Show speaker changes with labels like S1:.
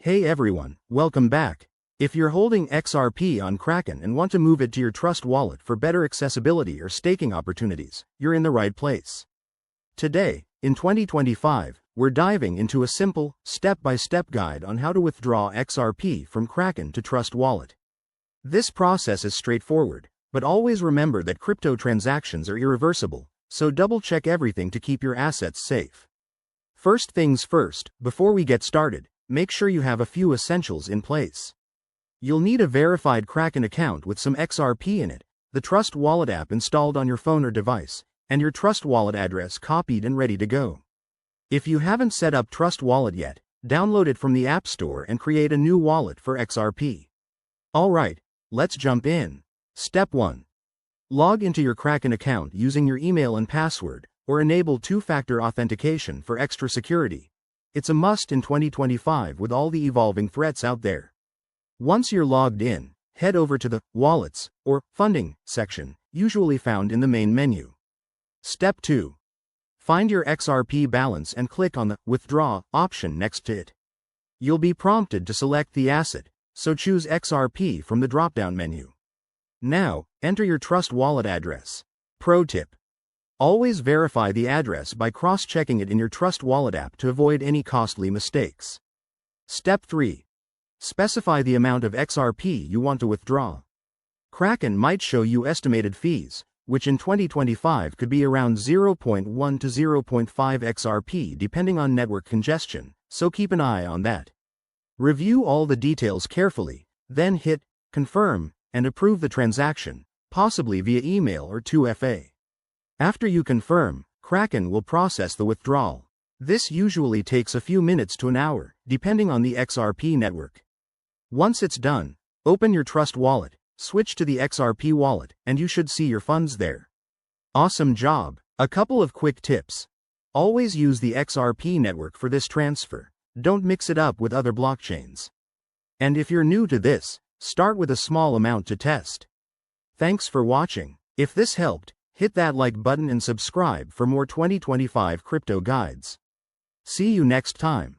S1: Hey everyone, welcome back. If you're holding XRP on Kraken and want to move it to your Trust wallet for better accessibility or staking opportunities, you're in the right place. Today, in 2025, we're diving into a simple, step-by-step guide on how to withdraw XRP from Kraken to Trust wallet. This process is straightforward, but always remember that crypto transactions are irreversible, so double-check everything to keep your assets safe. First things first, before we get started, make sure you have a few essentials in place. You'll need a verified Kraken account with some XRP in it, the Trust Wallet app installed on your phone or device, and your Trust Wallet address copied and ready to go. If you haven't set up Trust Wallet yet, download it from the App Store and create a new wallet for XRP. Alright, let's jump in. Step 1. Log into your Kraken account using your email and password, or enable two-factor authentication for extra security. It's a must in 2025 with all the evolving threats out there. Once you're logged in, head over to the Wallets or Funding section, usually found in the main menu. Step 2. Find your XRP balance and click on the Withdraw option next to it. You'll be prompted to select the asset, so choose XRP from the drop-down menu. Now, enter your Trust Wallet address. Pro tip: always verify the address by cross-checking it in your Trust Wallet app to avoid any costly mistakes. Step 3. Specify the amount of XRP you want to withdraw. Kraken might show you estimated fees, which in 2025 could be around 0.1 to 0.5 XRP depending on network congestion, so keep an eye on that. Review all the details carefully, then hit Confirm and approve the transaction, possibly via email or 2FA. After you confirm, Kraken will process the withdrawal. This usually takes a few minutes to an hour, depending on the XRP network. Once it's done, open your Trust wallet, switch to the XRP wallet, and you should see your funds there. Awesome job! A couple of quick tips. Always use the XRP network for this transfer. Don't mix it up with other blockchains. And if you're new to this, start with a small amount to test. Thanks for watching. If this helped, hit that like button and subscribe for more 2025 crypto guides. See you next time.